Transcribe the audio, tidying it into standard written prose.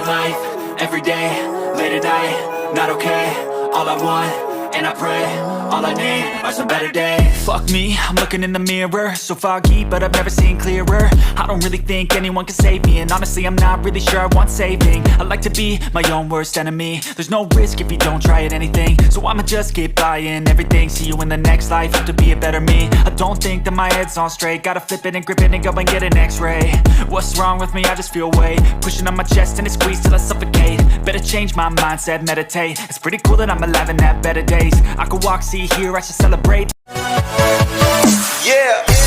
life, every day, late at night, not okay. All I want, and I pray, all I need are some better days. Fuck me, I'm looking in the mirror, so foggy, but I've never seen clearer. I don't really think anyone can save me, and honestly I'm not really sure I want saving. I like to be my own worst enemy. There's no risk if you don't try at anything, so I'ma just keep buying everything. See you in the next life, have to be a better me. I don't think that my head's on straight, gotta flip it and grip it and go and get an x-ray. What's wrong with me? I just feel weight pushing on my chest and it squeezes till I suffocate. Better change my mindset, meditate. It's pretty cool that I'm alive and have better days. I could walk, see, hear, I should celebrate. Yeah.